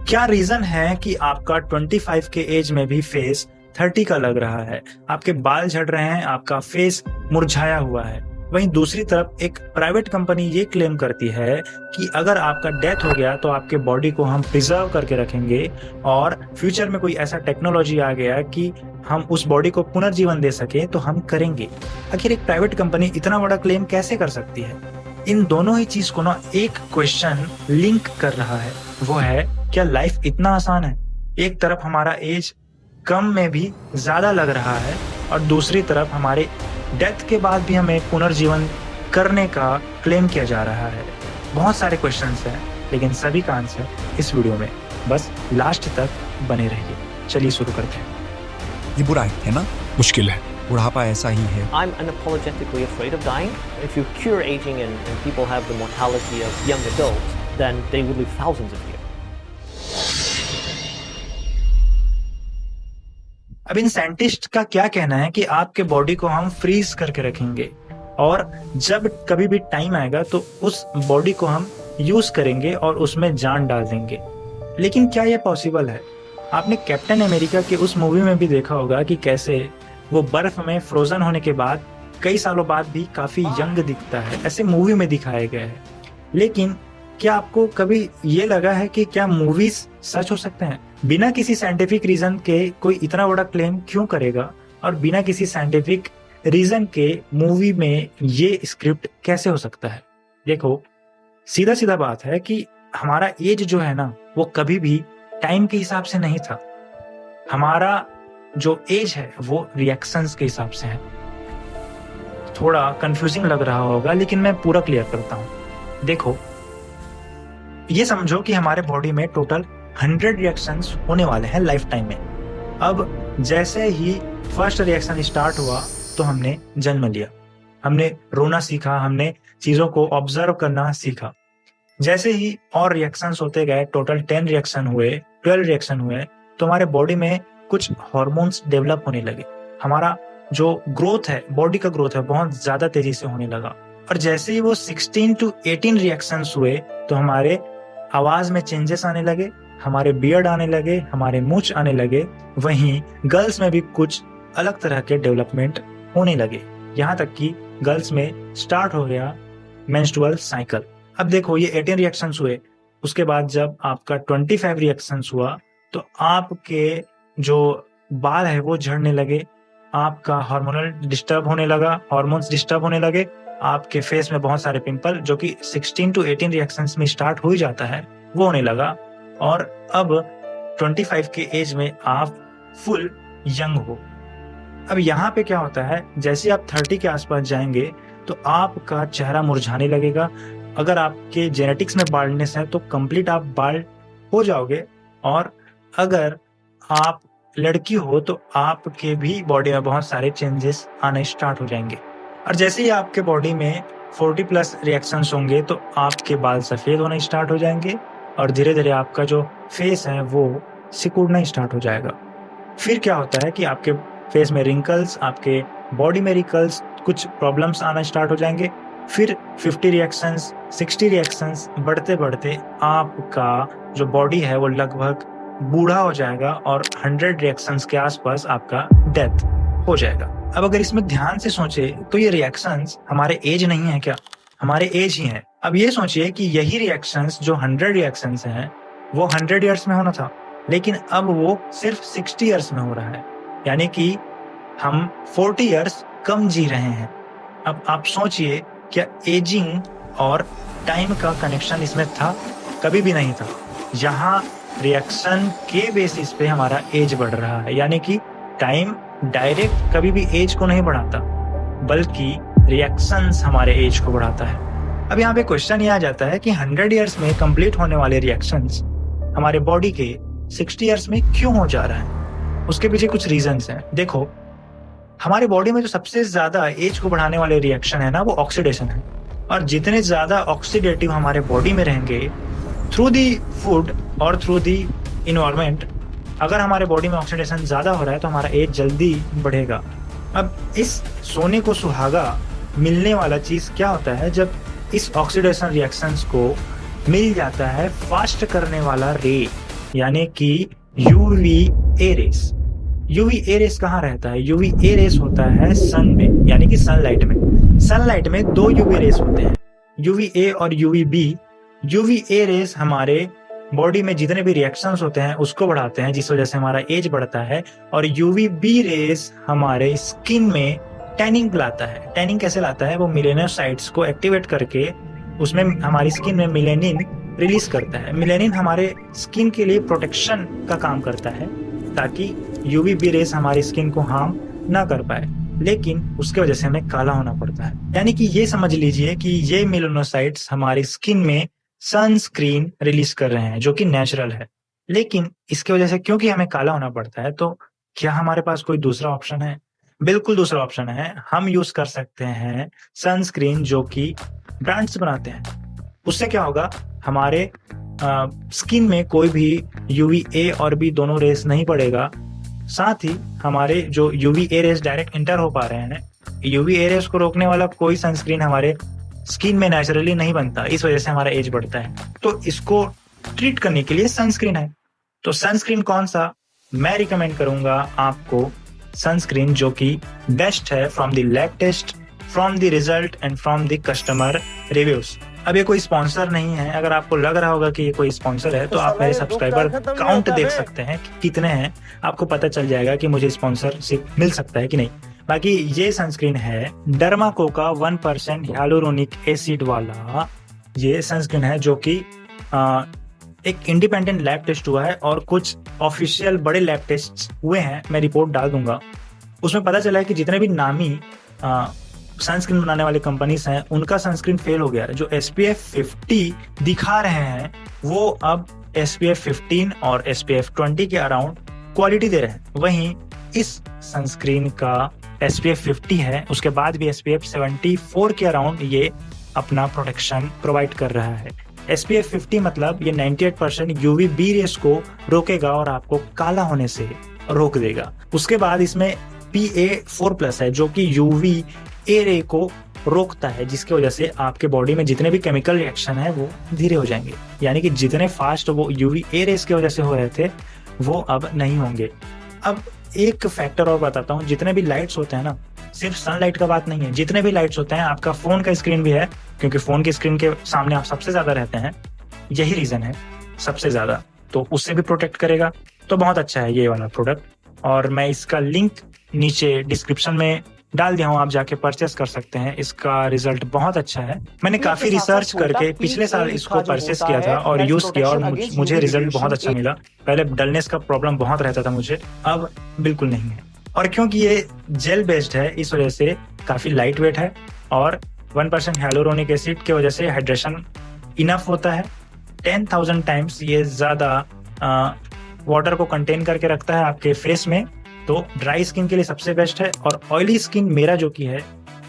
क्या रीजन है कि आपका 25 के एज में भी फेस 30 का लग रहा है? आपके बाल झड़ रहे हैं, आपका फेस मुरझाया हुआ है। वहीं दूसरी तरफ एक प्राइवेट कंपनी ये क्लेम करती है कि अगर आपका डेथ हो गया तो आपके बॉडी को हम प्रिजर्व करके रखेंगे और फ्यूचर में कोई ऐसा टेक्नोलॉजी आ गया कि हम उस बॉडी को पुनर्जीवन दे सके तो हम करेंगे। आखिर एक प्राइवेट कंपनी इतना बड़ा क्लेम कैसे कर सकती है? इन दोनों ही चीज को ना एक क्वेश्चन लिंक कर रहा है, वो है क्या लाइफ इतना आसान है? एक तरफ हमारा एज कम में भी ज्यादा लग रहा है और दूसरी तरफ हमारे डेथ के बाद भी हमें पुनर्जीवन करने का क्लेम किया जा रहा है। बहुत सारे क्वेश्चंस हैं, लेकिन सभी का आंसर इस वीडियो में, बस लास्ट तक बने रहिए। चलिए शुरू करते हैं। ये बुरा है ना? मुश्किल है, बुढ़ापा ऐसा ही है। I'm unapologetically afraid of dying. If you cure aging and people have the mortality of young adults, then they will live thousands of years. अब इन साइंटिस्ट का क्या कहना है कि आपके बॉडी को हम फ्रीज करके रखेंगे और जब कभी भी टाइम आएगा तो उस बॉडी को हम यूज करेंगे और उसमें जान डाल देंगे। लेकिन क्या यह पॉसिबल है? आपने कैप्टन अमेरिका के उस मूवी में भी देखा होगा कि कैसे वो बर्फ में फ्रोजन होने के बाद कई सालों बाद भी काफी यंग दिखता है, ऐसे मूवी में दिखाया गया है। लेकिन क्या आपको कभी ये लगा है कि क्या मूवीज सच हो सकते हैं? बिना किसी साइंटिफिक रीजन के कोई इतना बड़ा क्लेम क्यों करेगा और बिना किसी साइंटिफिक रीजन के मूवी में ये स्क्रिप्ट कैसे हो सकता है? देखो, सीधा सीधा बात है कि हमारा एज जो है ना, वो कभी भी टाइम के हिसाब से नहीं था। हमारा जो एज है वो रिएक्शंस के हिसाब से है। थोड़ा कंफ्यूजिंग लग रहा होगा, लेकिन मैं पूरा क्लियर करता हूं। देखो, ये समझो कि हमारे बॉडी में टोटल 100 रिएक्शंस होने वाले हैं लाइफ टाइम में। अब जैसे ही फर्स्ट रिएक्शन स्टार्ट हुआ तो हमने जन्म लिया, हमने रोना सीखा, हमने चीजों को ऑब्जर्व करना सीखा। जैसे ही और रिएक्शंस होते गए, टोटल 10 रिएक्शन हुए, 12 रिएक्शन हुए, तो हमारे बॉडी में कुछ हार्मोन्स डेवलप होने लगे। हमारा जो ग्रोथ है, बॉडी का ग्रोथ है, बहुत ज्यादा तेजी से होने लगा। और जैसे ही वो 16 to 18 रिएक्शंस हुए तो हमारे आवाज में चेंजेस आने लगे, हमारे बियर्ड आने लगे, हमारे मूंछ आने लगे। वहीं गर्ल्स में भी कुछ अलग तरह के डेवलपमेंट होने लगे, यहाँ तक कि गर्ल्स में स्टार्ट हो गया मेंस्ट्रुअल साइकिल। अब देखो, ये 18 रिएक्शंस हुए, उसके बाद जब आपका 25 रिएक्शंस हुआ तो आपके जो बाल है वो झड़ने लगे, आपका हार्मोनल डिस्टर्ब होने लगा, हार्मोन्स डिस्टर्ब होने लगे, आपके फेस में बहुत सारे पिंपल, जो कि 16 to 18 रिएक्शंस में स्टार्ट हो ही जाता है, वो होने लगा। और अब 25 के एज में आप फुल यंग हो। अब यहाँ पे क्या होता है, जैसे आप 30 के आसपास जाएंगे तो आपका चेहरा मुरझाने लगेगा। अगर आपके जेनेटिक्स में बाल्डनेस है तो कंप्लीट आप बाल्ड हो जाओगे, और अगर आप लड़की हो तो आपके भी बॉडी में बहुत सारे चेंजेस आने स्टार्ट हो जाएंगे। और जैसे ही आपके बॉडी में 40+ रिएक्शंस होंगे तो आपके बाल सफेद होना स्टार्ट हो जाएंगे और धीरे धीरे आपका जो फेस है वो सिकुड़ना स्टार्ट हो जाएगा। फिर क्या होता है कि आपके फेस में रिंकल्स, आपके बॉडी में रिंकल्स, कुछ प्रॉब्लम्स आना स्टार्ट हो जाएंगे। फिर 50 रिएक्शंस, 60 रिएक्शंस बढ़ते बढ़ते आपका जो बॉडी है वो लगभग बूढ़ा हो जाएगा और 100 रिएक्शंस के आसपास आपका डेथ हो जाएगा। अब अगर इसमें ध्यान से सोचे तो ये रिएक्शंस हमारे एज नहीं है क्या? हमारे एज ही है। अब ये सोचिए कि यही रिएक्शंस जो 100 रिएक्शंस हैं वो 100 ईयर्स में होना था, लेकिन अब वो सिर्फ 60 ईयर्स में हो रहा है, यानी कि हम 40 ईयर्स कम जी रहे हैं। अब आप सोचिए, क्या एजिंग और टाइम का कनेक्शन इसमें था? कभी भी नहीं था। यहाँ रिएक्शन के बेसिस पे हमारा एज बढ़ रहा है, यानी कि टाइम डायरेक्ट कभी भी एज को नहीं बढ़ाता, बल्कि रिएक्शंस हमारे एज को बढ़ाता है। अब यहाँ पे क्वेश्चन ये आ जाता है कि 100 ईयर्स में कंप्लीट होने वाले रिएक्शंस हमारे बॉडी के 60 ईयर्स में क्यों हो जा रहा है? उसके पीछे कुछ रीजंस हैं। देखो, हमारे बॉडी में जो सबसे ज्यादा एज को बढ़ाने वाले रिएक्शन है ना, वो ऑक्सीडेशन है। और जितने ज्यादा ऑक्सीडेटिव हमारे बॉडी में रहेंगे थ्रू दी फूड और थ्रू दी इन्वायरमेंट, अगर हमारे बॉडी में ऑक्सीडेशन ज्यादा हो रहा है तो हमारा एज जल्दी बढ़ेगा। अब इस सोने को सुहागा मिलने वाला चीज क्या होता है? जब इस ऑक्सीडेशन रिएक्शंस को मिल जाता है फास्ट करने वाला रे, यानी कि UV A rays. UV A rays कहाँ रहता है? यूवी ए रेस होता है सन में, यानी कि सनलाइट में। सनलाइट में दो यूवी रेस होते हैं, यूवी ए और UV B. UV A rays हमारे बॉडी में जितने भी रिएक्शंस होते हैं उसको बढ़ाते हैं, जिस वजह से हमारा एज बढ़ता है। और यूवी बी रेस हमारे स्किन में टैनिंग लाता है। टैनिंग कैसे लाता है? वो मेलेनोसाइट्स को एक्टिवेट करके उसमें हमारी स्किन में मेलेनिन रिलीज करता है। मेलेनिन हमारे स्किन के लिए प्रोटेक्शन का काम करता है, ताकि यूवी बी रेस हमारी स्किन को हार्म ना कर पाए, लेकिन उसके वजह से हमें काला होना पड़ता है। यानी कि ये समझ लीजिए कि ये मेलेनोसाइट्स हमारी स्किन में सनस्क्रीन रिलीज कर रहे हैं, जो कि नेचुरल है। लेकिन इसकी वजह से क्योंकि हमें काला होना पड़ता है, तो क्या हमारे पास कोई दूसरा ऑप्शन है? बिल्कुल दूसरा ऑप्शन है। हम यूज कर सकते हैं सनस्क्रीन जो कि ब्रांड्स बनाते हैं। उससे क्या होगा? हमारे स्किन में कोई भी यूवी ए और बी दोनों रेस नहीं पड़ेगा। साथ ही हमारे जो UV A rays direct enter हो पा रहे हैं, यूवी ए रेस को रोकने वाला कोई सनस्क्रीन हमारे स्किन में नेचुरली नहीं बनता, इस वजह से हमारा एज बढ़ता है। तो इसको ट्रीट करने के लिए सनस्क्रीन है। तो सनस्क्रीन कौन सा? मैं रिकमेंड करूंगा आपको सनस्क्रीन जो कि बेस्ट है from the lab test, from the result and from the customer reviews. अब ये कोई स्पॉन्सर नहीं है। अगर आपको लग रहा होगा कि ये कोई स्पॉन्सर है, तो आप मेरे सब्सक्राइबर काउंट देख सकते हैं कि कितने हैं। आपको पता चल जाएगा कि मुझे स्पॉन्सरशिप मिल सकता है कि नहीं। बाकी ये सनस्क्रीन है डर्माकोका 1% hyaluronic एसिड वाला। ये सनस्क्रीन है जो कि एक इंडिपेंडेंट लैब टेस्ट हुआ है और कुछ ऑफिशियल बड़े लैब टेस्ट हुए हैं। मैं रिपोर्ट डाल दूंगा। उसमें पता चला है कि जितने भी नामी सनस्क्रीन बनाने वाली कंपनीज हैं, उनका सनस्क्रीन फेल हो गया है। जो SPF 50 दिखा रहे हैं, वो अब SPF 15 और SPF 20 के अराउंड क्वालिटी दे रहे हैं। वहीं इस सनस्क्रीन का SPF 50 है, उसके बाद भी SPF 74 के अराउंड ये अपना प्रोटेक्शन प्रोवाइड कर रहा है। SPF 50 मतलब ये 98% यूवी बी रेस को रोकेगा और आपको काला होने से रोक देगा। उसके बाद इसमें PA4+ है, जो कि यूवी ए रे को रोकता है, जिसकी वजह से आपके बॉडी में जितने भी केमिकल रिएक्शन है वो धीरे हो जाएंगे। यानी कि जितने फास्ट वो यूवी ए रेस की वजह से हो रहे थे, वो अब नहीं होंगे। अब एक फैक्टर और बताता हूँ, जितने भी लाइट्स होते हैं ना, सिर्फ सनलाइट का बात नहीं है, जितने भी लाइट्स होते हैं, आपका फोन का स्क्रीन भी है, क्योंकि फोन की स्क्रीन के सामने आप सबसे ज्यादा रहते हैं, यही रीजन है सबसे ज्यादा, तो उससे भी प्रोटेक्ट करेगा। तो बहुत अच्छा है ये वाला प्रोडक्ट, और मैं इसका लिंक नीचे डिस्क्रिप्शन में डाल दिया हूँ, आप जाके परचेस कर सकते हैं। इसका रिजल्ट बहुत अच्छा है। मैंने काफी रिसर्च करके पिछले साल इसको परचेस किया था और यूज किया, और मुझे रिजल्ट बहुत अच्छा मिला। पहले डलनेस का प्रॉब्लम बहुत रहता था मुझे, अब बिल्कुल नहीं है। और क्योंकि ये जेल बेस्ड है, इस वजह से काफी लाइट वेट है, और 1% hyaluronic एसिड की वजह से हाइड्रेशन इनफ होता है। 10,000 टाइम्स ये ज्यादा वाटर को कंटेन करके रखता है आपके फेस में, तो ड्राई स्किन के लिए सबसे बेस्ट है। और ऑयली स्किन मेरा जो कि है,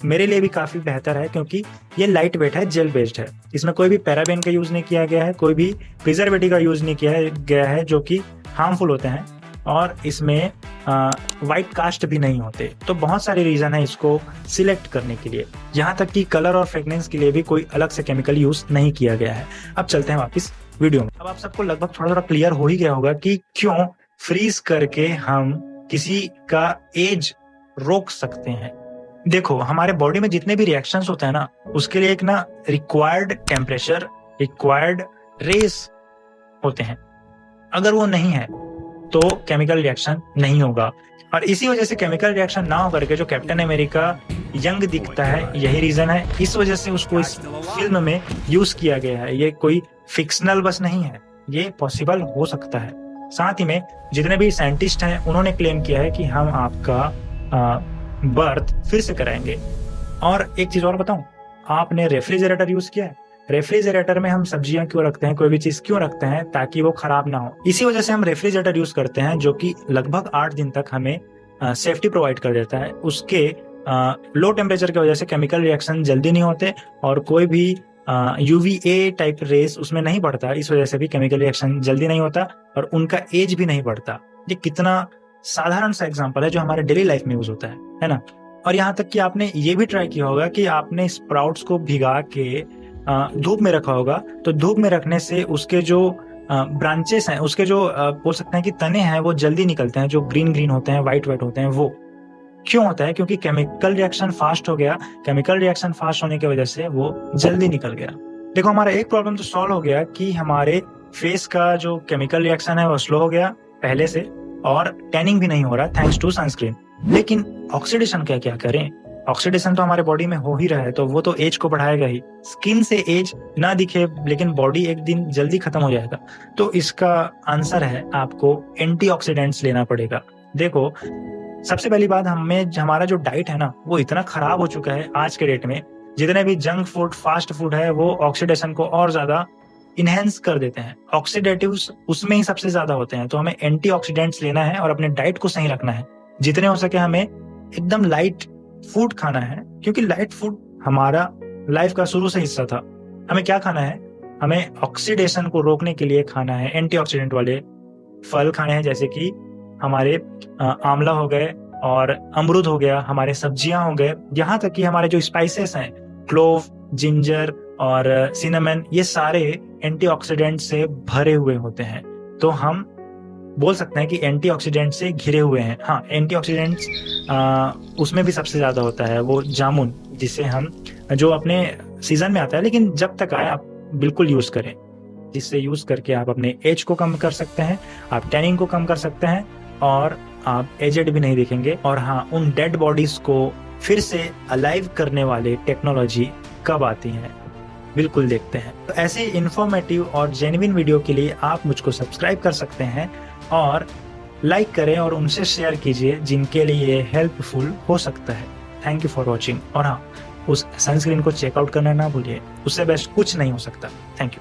मेरे लिए भी काफी बेहतर है, क्योंकि ये लाइट वेट है, जेल बेस्ड है। इसमें कोई भी पैराबेन का यूज नहीं किया गया है, कोई भी प्रिजर्वेटिव का यूज नहीं किया गया है, जो कि हार्मफुल होते हैं, और इसमें वाइट कास्ट भी नहीं होते। तो बहुत सारे रीजन है इसको सिलेक्ट करने के लिए। यहाँ तक कि कलर और फ्रेग्रेंस के लिए भी कोई अलग से केमिकल यूज नहीं किया गया है। अब चलते हैं वापस वीडियो में। अब आप सबको लगभग थोड़ा थोड़ा क्लियर हो ही गया होगा कि क्यों फ्रीज करके हम किसी का एज रोक सकते हैं। देखो, हमारे बॉडी में जितने भी रिएक्शंस होते हैं ना, उसके लिए एक ना रिक्वायर्ड टेम्परेचर, रिक्वायर्ड रेस होते हैं। अगर वो नहीं है तो केमिकल रिएक्शन नहीं होगा। और इसी वजह से केमिकल रिएक्शन ना होकर के जो कैप्टन अमेरिका यंग दिखता है, यही रीजन है। इस वजह से उसको इस फिल्म में यूज किया गया है। ये कोई फिक्शनल बस नहीं है, ये पॉसिबल हो सकता है। साथ ही में जितने भी साइंटिस्ट हैं, उन्होंने क्लेम किया है कि हम आपका बर्थ फिर से कराएंगे। और एक चीज और बताऊं, आपने रेफ्रिजरेटर यूज किया है? रेफ्रिजरेटर में हम सब्जियां क्यों रखते हैं, कोई भी चीज क्यों रखते हैं? ताकि वो खराब ना हो। इसी वजह से हम रेफ्रिजरेटर यूज करते हैं, जो कि लगभग 8 दिन तक हमें सेफ्टी प्रोवाइड कर देता है। उसके लो टेम्परेचर की वजह से केमिकल रिएक्शन जल्दी नहीं होते, और कोई भी UVA टाइप रेस उसमें नहीं बढ़ता। इस वजह से भी केमिकल रिएक्शन जल्दी नहीं होता, और उनका एज भी नहीं बढ़ता। ये कितना साधारण सा एग्जांपल है जो हमारे डेली लाइफ में यूज होता है ना। और यहाँ तक कि आपने ये भी ट्राई किया होगा कि आपने स्प्राउट्स को भिगा के धूप में रखा होगा, तो धूप में रखने से उसके जो ब्रांचेस हैं, उसके जो बोल सकते हैं कि तने हैं वो जल्दी निकलते हैं, जो ग्रीन ग्रीन होते हैं, वाइट वाइट होते हैं। वो क्यों होता है? क्योंकि केमिकल रिएक्शन फास्ट हो गया। केमिकल रिएक्शन फास्ट होने की वजह से वो जल्दी निकल गया। देखो, हमारा एक प्रॉब्लम तो सॉल्व हो गया कि हमारे फेस का जो केमिकल रिएक्शन है वो स्लो हो गया पहले से, और टैनिंग भी नहीं हो रहा थैंक्स टू सनस्क्रीन। लेकिन ऑक्सीडेशन क्या क्या करें? ऑक्सीडेशन तो हमारे बॉडी में हो ही रहा है, तो वो तो एज को बढ़ाएगा ही। स्किन से एज ना दिखे लेकिन बॉडी एक दिन जल्दी खत्म हो जाएगा। तो इसका आंसर है आपको एंटीऑक्सीडेंट्स लेना पड़ेगा। देखो, सबसे पहली बात, हमारा जो डाइट है ना वो इतना खराब हो चुका है आज के डेट में। जितने भी जंक फूड, फास्ट फूड है वो ऑक्सीडेशन को और ज्यादा इनहेंस कर देते हैं। ऑक्सीडेटिव्स उसमें ही सबसे ज्यादा होते हैं। तो हमें एंटीऑक्सीडेंट्स लेना है और अपने डाइट को सही रखना है। जितने हो सके हमें एकदम लाइट फूड खाना है, क्योंकि लाइट फूड हमारा लाइफ का शुरू से हिस्सा था। हमें क्या खाना है? हमें ऑक्सीडेशन को रोकने के लिए खाना है एंटीऑक्सीडेंट वाले फल खाने हैं, जैसे कि हमारे आंवला हो गए और अमरूद हो गया, हमारे सब्जियां हो गए, यहाँ तक कि हमारे जो स्पाइसेस हैं, क्लोव, जिंजर और सिनेमन, ये सारे एंटीऑक्सीडेंट से भरे हुए होते हैं। तो हम बोल सकते हैं कि एंटीऑक्सीडेंट से घिरे हुए हैं। हाँ, एंटीऑक्सीडेंट्स उसमें भी सबसे ज्यादा होता है वो जामुन, जिसे हम जो अपने सीजन में आता है, लेकिन जब तक आए आप बिल्कुल यूज करें, जिससे यूज करके आप अपने एज को कम कर सकते हैं, आप टैनिंग को कम कर सकते हैं और आप एजेड भी नहीं दिखेंगे। और हाँ, उन डेड बॉडीज को फिर से अलाइव करने वाले टेक्नोलॉजी कब आती है, बिल्कुल देखते हैं। तो ऐसे इंफॉर्मेटिव और जेन्युइन वीडियो के लिए आप मुझको सब्सक्राइब कर सकते हैं और लाइक करें और उनसे शेयर कीजिए जिनके लिए हेल्पफुल हो सकता है। Thank you for watching. और हाँ, उस सनस्क्रीन को चेकआउट करना ना भूलिए, उससे बेस्ट कुछ नहीं हो सकता। Thank you.